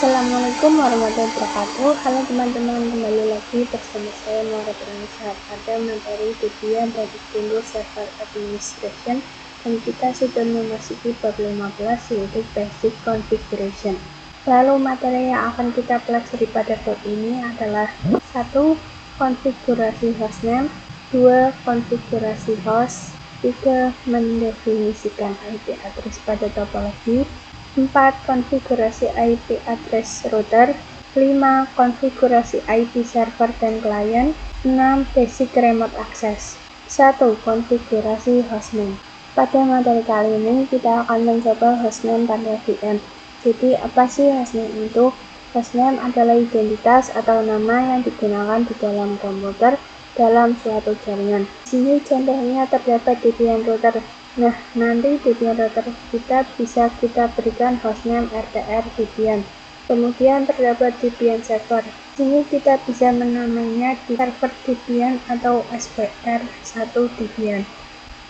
Assalamualaikum warahmatullahi wabarakatuh. Halo teman-teman, kembali lagi bersama saya Muhammad Ransyah pada materi Debian dan Windows Server Administration, dan kita sudah memasuki bab 15 yaitu Basic Configuration. Lalu materi yang akan kita pelajari pada bab ini adalah 1. Konfigurasi hostname, 2. Konfigurasi host, 3. Mendefinisikan IP address pada topologi, 4. Konfigurasi IP address router, 5. Konfigurasi IP server dan klien, 6. Basic remote access. 1. Konfigurasi hostname. Pada materi kali ini kita akan mencoba hostname pada VM. Jadi apa sih hostname itu? Hostname adalah identitas atau nama yang digunakan di dalam komputer dalam suatu jaringan. Di sini contohnya terdapat Debian router. Nah, nanti Debian router kita bisa kita berikan hostname RTR Debian. Kemudian terdapat Debian server. Di sini kita bisa menamainya di server Debian atau SPR1 Debian.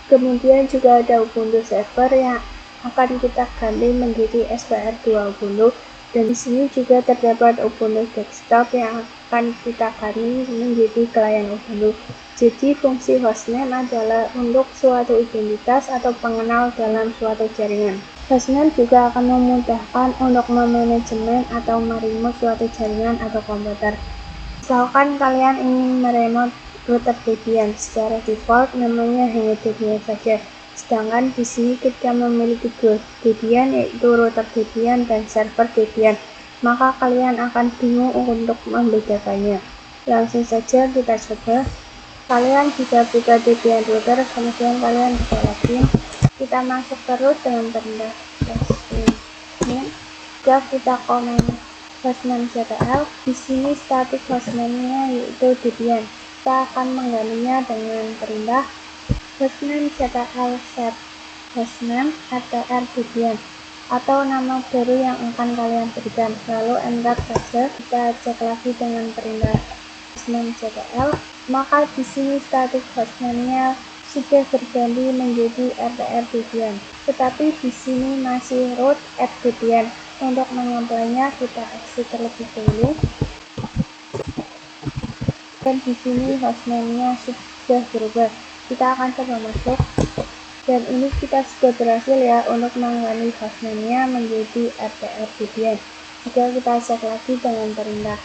Kemudian juga ada Ubuntu server yang akan kita ganti menjadi SPR2 Ubuntu, dan di sini juga terdapat Ubuntu desktop yang akan kita ganti menjadi klien Ubuntu. Jadi fungsi hostname adalah untuk suatu identitas atau pengenal dalam suatu jaringan. Hostname juga akan memudahkan untuk memanajemen atau meremote suatu jaringan atau komputer. Misalkan kalian ingin meremote router Debian, secara default namanya hanya Debian saja. Sedangkan di sini kita memiliki dua Debian, yaitu router Debian dan server Debian. Maka kalian akan bingung untuk membedakannya. Langsung saja kita coba. Kalian bisa buka Debian router, kemudian kalian bisa login. Kita masuk terus dengan perintah hostname. Jika kita komen hostname ctl, di sini static hostname-nya yaitu Debian. Kita akan menggantinya dengan perintah hostname ctl set hostname rtr Debian atau nama baru yang akan kalian berikan. Lalu enter saja. Kita cek lagi dengan perintah hostname ctl, maka di sini static hostname-nya sudah berganti menjadi RTR Debian. Tetapi di sini masih root at Debian. Untuk mengapply-nya kita exit terlebih dahulu. Dan di sini hostname-nya sudah berubah. Kita akan coba masuk. Dan ini kita sudah berhasil ya untuk mengganti hostname-nya menjadi RTR Debian. Jika kita cek lagi dengan perintah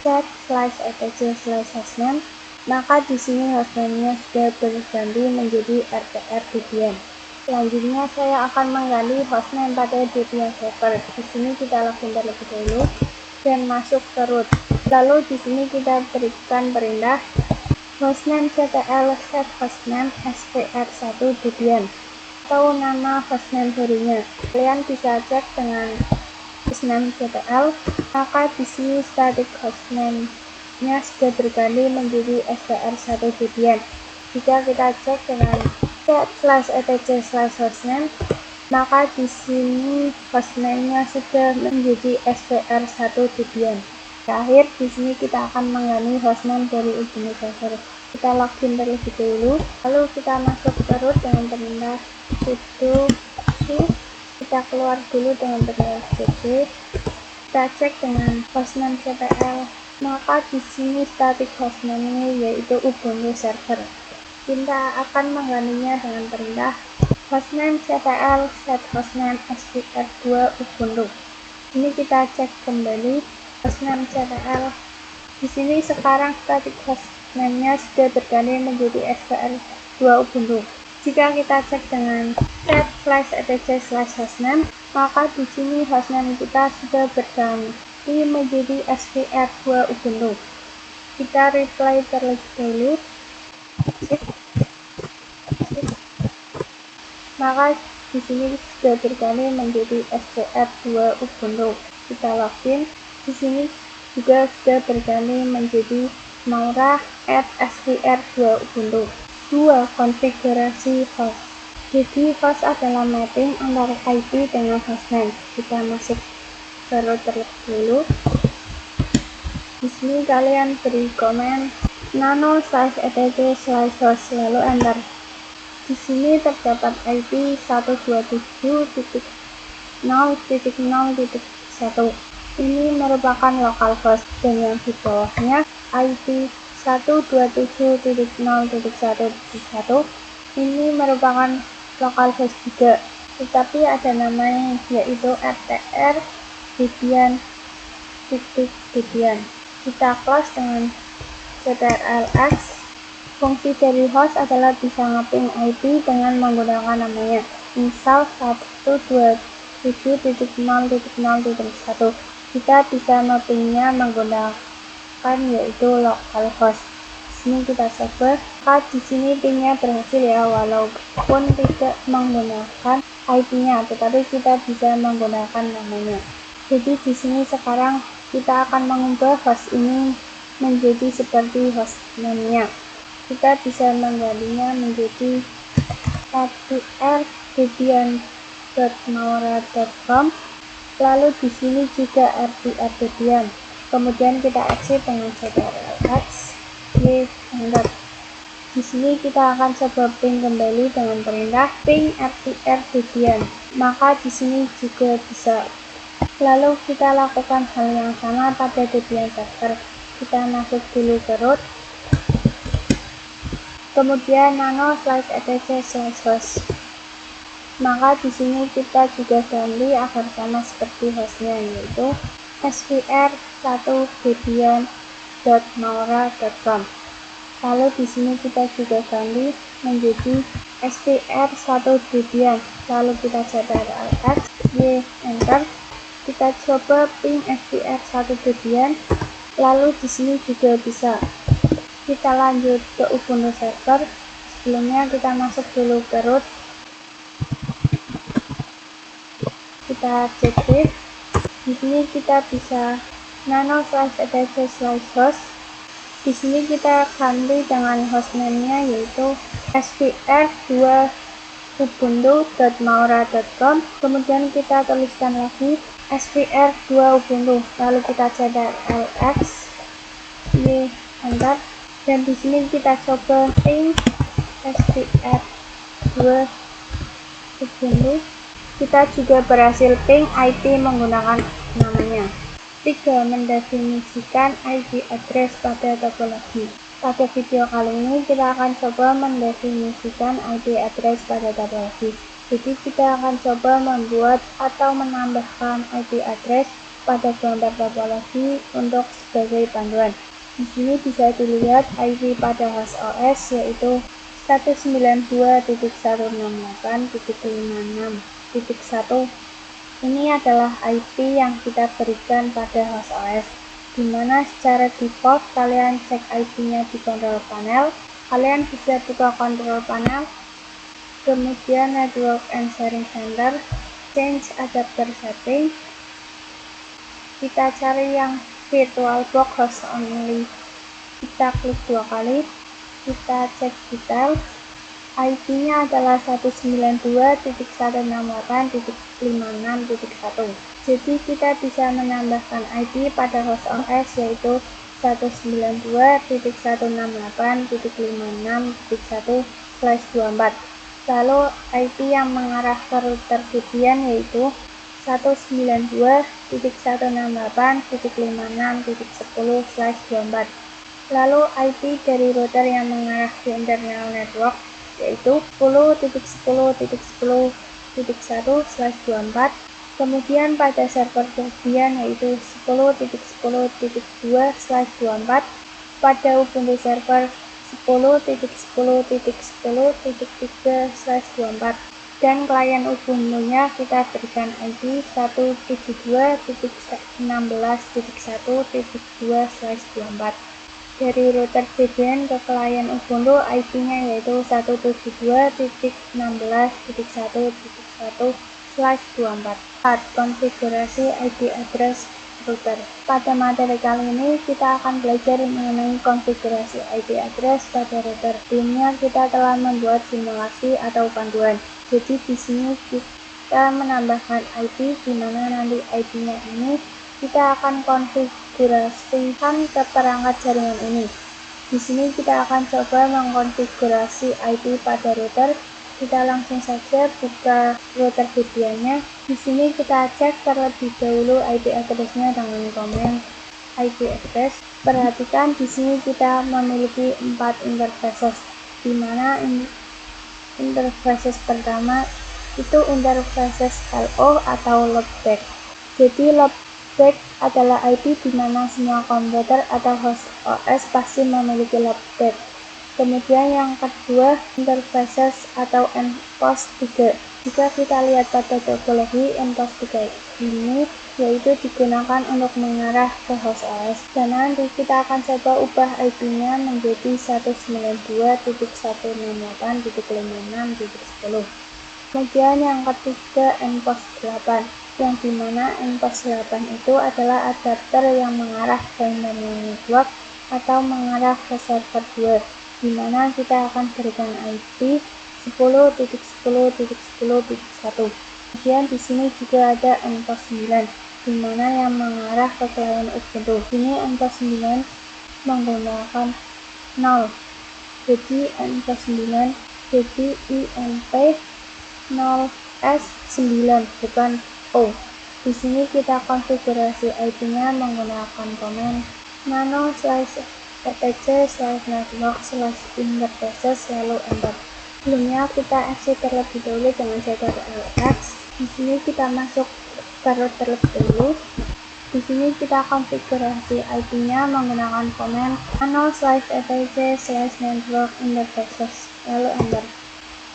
set/etc/hostname, maka di sini hostname-nya sudah berganti menjadi RTR Debian. Selanjutnya saya akan mengganti hostname pada Debian server. Di sini kita login terlebih dahulu dan masuk ke root. Lalu di sini kita berikan perintah hostname ctl set hostname spr1 Debian atau nama hostname barunya. Kalian bisa cek dengan hostname ctl, maka di sini static hostname-nya sudah berganti menjadi spr1 Debian. Jika kita cek dengan set/etc/hostname, maka di sini hostname-nya sudah menjadi spr1 Debian. Terakhir, di sini kita akan mengganti hostname dari Ubuntu server. Kita login terlebih dahulu, lalu kita masuk ke root dengan perintah sudo su. Kita keluar dulu dengan perintah cd. Kita cek dengan hostname ctl, maka di sini static hostname-nya yaitu Ubuntu server. Kita akan menggantinya dengan perintah hostname ctl set hostname spr2 Ubuntu. Ini kita cek kembali hostname ctl. Di sini sekarang static hostname-nya sudah berganti menjadi spr2 Ubuntu. Jika kita cek dengan set/etc/hostname, maka di sini hostname kita sudah berganti menjadi spr2 Ubuntu. Kita reply terlebih dahulu. Maka di sini sudah berganti menjadi spr2 Ubuntu. Kita login. Di sini juga sudah berganti menjadi maura@spr2 Ubuntu. 2. Konfigurasi host. Jadi host adalah mapping antara IP dengan hostname. Kita masuk ke root terlebih dahulu. Di sini kalian beri komen nano/etc/host lalu enter. Di sini terdapat IP 127.0.0.1. ini merupakan localhost, dan yang di bawahnya IP 127.0.1.1 ini merupakan localhost juga, tetapi ada namanya yaitu rtr debian. Kita close dengan ctrlx. Fungsi dari host adalah bisa ngeping IP dengan menggunakan namanya, misal 127.0.0.1. Kita bisa mappingnya menggunakan yaitu localhost. Sini kita coba, di sini pingnya berhasil ya, walaupun tidak menggunakan IP-nya, tetapi kita bisa menggunakan namanya. Jadi di sini sekarang kita akan mengubah host ini menjadi seperti host name-nya. Kita bisa menggantinya menjadi rtr-debian.maura.com. Lalu di sini juga rtr-debian. Kemudian kita exit dengan ctrlx. Enter. Di sini kita akan coba ping kembali dengan perintah ping rtr-debian. Maka di sini juga bisa. Lalu kita lakukan hal yang sama pada Debian server. Kita masuk dulu ke root, kemudian nano/etc/host. Maka di sini kita juga ganti agar sama seperti hostnya, yaitu svr1debian.maura.com. Lalu di sini kita juga ganti menjadi svr1debian. Lalu kita ctrlx, enter. Kita coba ping svr1debian. Lalu di sini juga bisa. Kita lanjut ke Ubuntu server. Sebelumnya kita masuk dulu ke root. Kita cek disk. Di sini kita bisa nano/etc/host. Di sini kita ganti dengan hostname-nya yaitu svr2ubuntu.maura.com. Kemudian kita tuliskan lagi svr2ubuntu. Lalu kita ctrlx, enter. Dan di sini kita coba ping svr2ubuntu. Kita juga berhasil ping IP menggunakan namanya. 3. Mendefinisikan IP address pada topologi. Pada video kali ini kita akan coba mendefinisikan IP address pada topologi. Jadi kita akan coba membuat atau menambahkan IP address pada gambar topologi untuk sebagai panduan. Di sini bisa dilihat IP pada host OS yaitu 192.168.56.1. Ini adalah IP yang kita berikan pada host OS, di mana secara default kalian cek IP-nya di control panel. Kalian bisa buka control panel, kemudian network and sharing center, change adapter setting. Kita cari yang VirtualBox host only. Kita klik 2 kali, kita cek detail. IP-nya adalah 192.168.56.1. Jadi kita bisa menambahkan IP pada host OS yaitu 192.168.56.1/24. Lalu IP yang mengarah ke router Debian yaitu 192.168.56.10/24. Lalu IP dari router yang mengarah ke internal network yaitu 10.10.10.1/24. Kemudian pada server Debian yaitu 10.10.2/24. Pada Ubuntu server 10.10.10.3/24. Dan klien Ubuntu-nya kita berikan IP 172.16.1.2/24. Dari router Debian ke klien Ubuntu IP-nya yaitu 172.16.1.1/24. Konfigurasi IP address router. Pada materi kali ini kita akan belajar mengenai konfigurasi IP address pada router. Sebelumnya kita telah membuat simulasi atau panduan. Jadi di sini kita menambahkan IP di mana nanti IP-nya ini kita akan konfigurasikan ke perangkat jaringan ini. Di sini kita akan coba mengkonfigurasi IP pada router kita langsung saja buka router VPN-nya. Di sini kita cek terlebih dahulu IP address-nya dengan komen IP address. Perhatikan di sini kita memiliki 4 interfaces, di mana interfaces pertama itu interfaces LO atau loopback. Jadi loopback adalah IP di mana semua komputer atau host OS pasti memiliki loopback. Kemudian yang kedua, interfaces atau endpost 3. Jika kita lihat pada topologi endpost 3 ini, yaitu digunakan untuk mengarah ke host OS. Dan nanti kita akan coba ubah IP-nya menjadi 192.168.56.10. Kemudian yang ketiga, endpost 8. Yang dimana endpost 8 itu adalah adapter yang mengarah ke internal network atau mengarah ke server 2. Di mana kita akan berikan IP 10.10.10.1. Kemudian di sini juga ada endpost 9, di mana yang mengarah ke klien Ubuntu. Ini endpost 9 menggunakan 0. Jadi endpost 9 jadi INP 0S9 bukan O. Di sini kita konfigurasi IP-nya menggunakan komen nano/etc/network/interfaces lalu enter. Sebelumnya kita exit terlebih dahulu dengan ctrl+X. Di sini kita masuk ke root terlebih dahulu. Di sini kita konfigurasi IP-nya menggunakan komen nano/etc/network/interfaces lalu enter.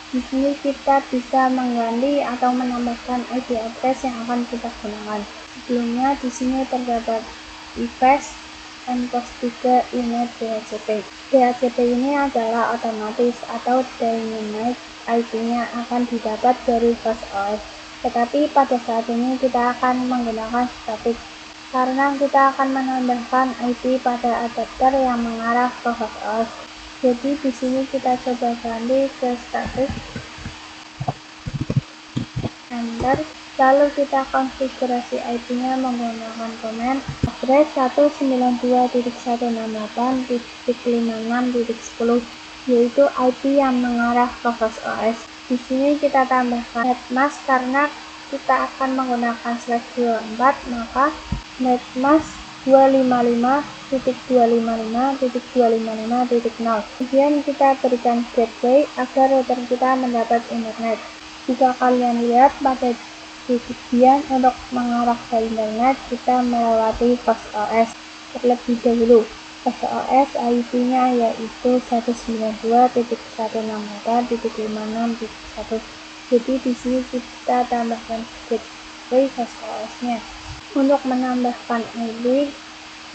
Di sini kita bisa mengganti atau menambahkan IP address yang akan kita gunakan. Sebelumnya di sini terdapat IPS endpost 3 inet DHCP. DHCP ini adalah otomatis atau dynamic. IP-nya akan didapat dari host OS. Tetapi pada saat ini kita akan menggunakan static karena kita akan menambahkan IP pada adapter yang mengarah ke host OS. Jadi di sini kita coba ganti ke static, enter. Lalu kita konfigurasi IP-nya menggunakan komen address 192.168.56.10, yaitu IP yang mengarah ke host OS. Di sini kita tambahkan netmask karena kita akan menggunakan /24, maka netmask 255.255.255.0. Kemudian kita berikan gateway agar router kita mendapat internet. Jika kalian lihat pada bagian untuk mengarah ke internet, kita melewati host OS terlebih dahulu. Host OS IP-nya yaitu 192.168.56.1. Jadi di sini kita tambahkan gateway host OS-nya. Untuk menambahkan IP,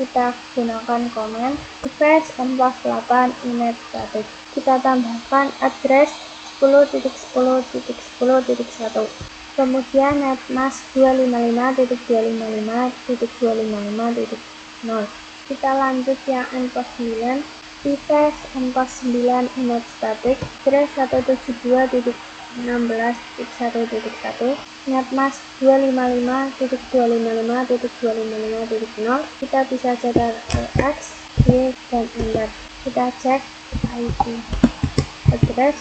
kita gunakan komen request endpost 8 inet static. Kita tambahkan address 10.10.10.1. Kemudian netmask 255.255.255.0. Kita lanjut yang endpost 9, request endpost 9 inet static, address 172.16.1.1, netmask 255.255.255.0. Kita bisa cetak X, Y, dan enter. Kita cek IP address.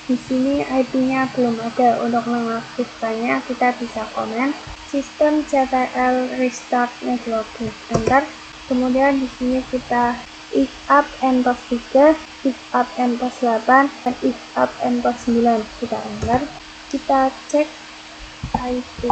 Di sini IP-nya belum ada. Untuk mengaktifkannya kita bisa komen systemctl restart networking, enter. Kemudian di sini kita if up endpost 3, if up endpost 8, dan if up endpost 9. Kita enter. Kita cek IP.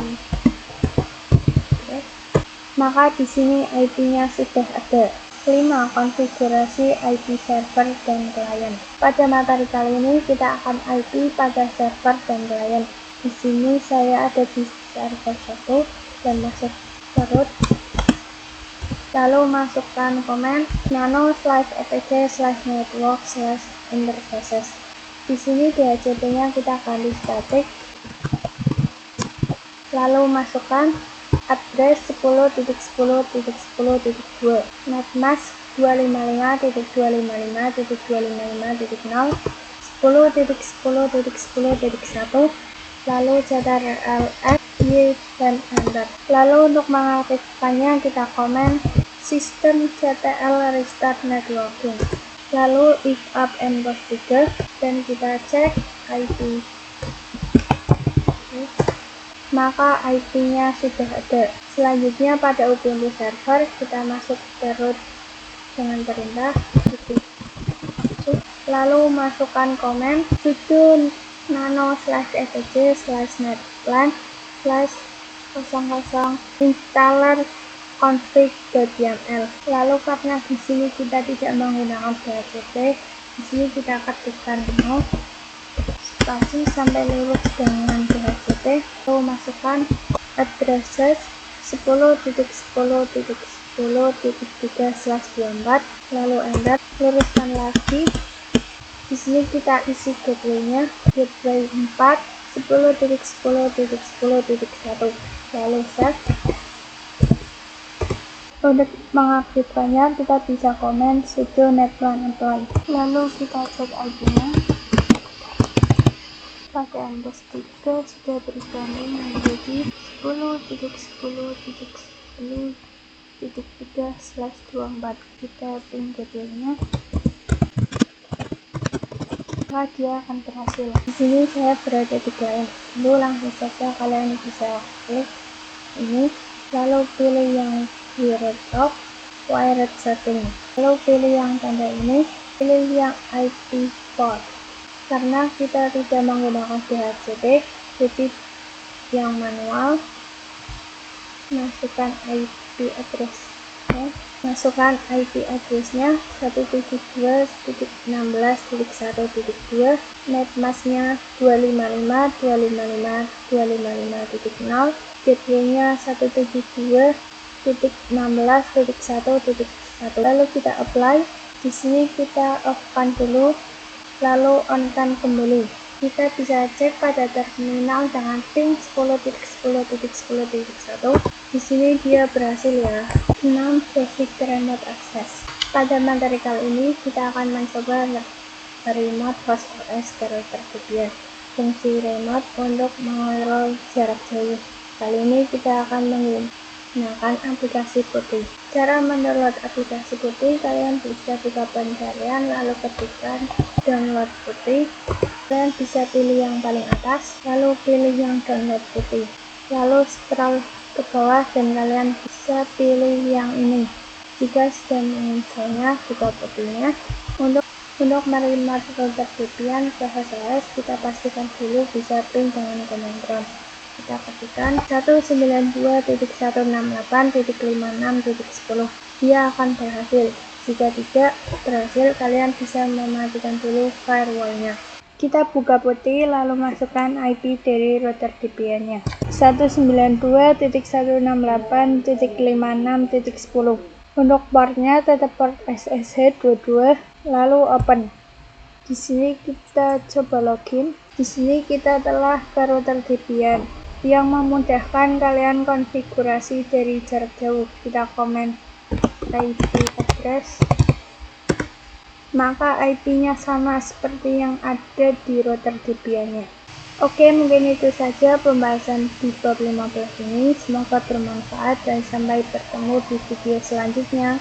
Maka di sini IP-nya sudah ada. 5. Konfigurasi IP server dan klien. Pada materi kali ini kita akan IP pada server dan klien. Di sini saya ada di server 1 dan masuk ke root. Lalu masukkan komen nano/etc/network/interfaces. Di sini DHCP-nya kita ganti static. Lalu masukkan address 10.10.10.2, netmask 255.255.255.0, 10.10.10.1, lalu ctrl+X, Y, dan enter. Lalu untuk mengaktifkannya kita komen systemctl restart networking. Lalu if up endpost 3 dan kita cek IP. Maka IP-nya sudah ada. Selanjutnya pada Ubuntu server kita masuk ke root dengan perintah lalu masukkan komen sudo nano/etc/netplan/00 installer config.yaml. Lalu karena di sini kita tidak menggunakan DHCP, di sini kita ketikkan no spasi sampai lurus dengan DHCP. Lalu masukkan addresses 10.10.10.3/24, lalu enter, luruskan lagi. Di sini kita isi gateway-nya, gateway 4 10.10.10.1, lalu save. Untuk mengaktifkannya kita bisa komen sudo netplan apply, lalu kita cek IP-nya. Pada MS3 sudah berganti menjadi 10.10.10.3/24. Kita pin gateway-nya, maka dia akan berhasil. Di sini saya berada di KM. Lalu langsung saja kalian bisa klik ini, lalu pilih yang wired off, wired setting, lalu pilih yang tanda ini, pilih yang IP port. Karena kita tidak menggunakan DHCP, jadi yang manual, masukkan IP address. Masukkan IP address-nya 172.16.1.2, netmask-nya 255.255.255.0, gateway-nya 172.16.1.1. Lalu kita apply. Di sini kita off-kan dulu, lalu on-kan kembali. Kita bisa cek pada terminal dengan ping 10.10.10.1. Di sini dia berhasil ya. 6 basic remote access. Pada materi kali ini kita akan mencoba remote host OS ke router VPN. Fungsi remote untuk mengontrol jarak jauh. Kali ini kita akan menggunakan aplikasi Putih. Cara mendownload aplikasi Putih, kalian bisa buka pencarian lalu ketikkan download Putih. Kalian bisa pilih yang paling atas, lalu pilih yang download Putih, lalu scroll ke bawah dan kalian bisa pilih yang ini. Jika sudah menginstalnya, buka Putihnya. Untuk meremote router VPN ke host OS, kita pastikan dulu bisa ping dengan command prompt. Kita ketikkan 192.168.56.10. Dia akan berhasil. Jika tidak berhasil, kalian bisa mematikan dulu firewall-nya. Kita buka Putih lalu masukkan IP dari router VPN-nya 192.168.56.10. Untuk portnya tetap port SSH 22, lalu open. Di sini kita coba login. Di sini kita telah ke router VPN yang memudahkan kalian konfigurasi dari jarak jauh. Kita komen IP address, maka IP-nya sama seperti yang ada di router VPN-nya. Oke, mungkin itu saja pembahasan di bab 15 ini. Semoga bermanfaat dan sampai bertemu di video selanjutnya.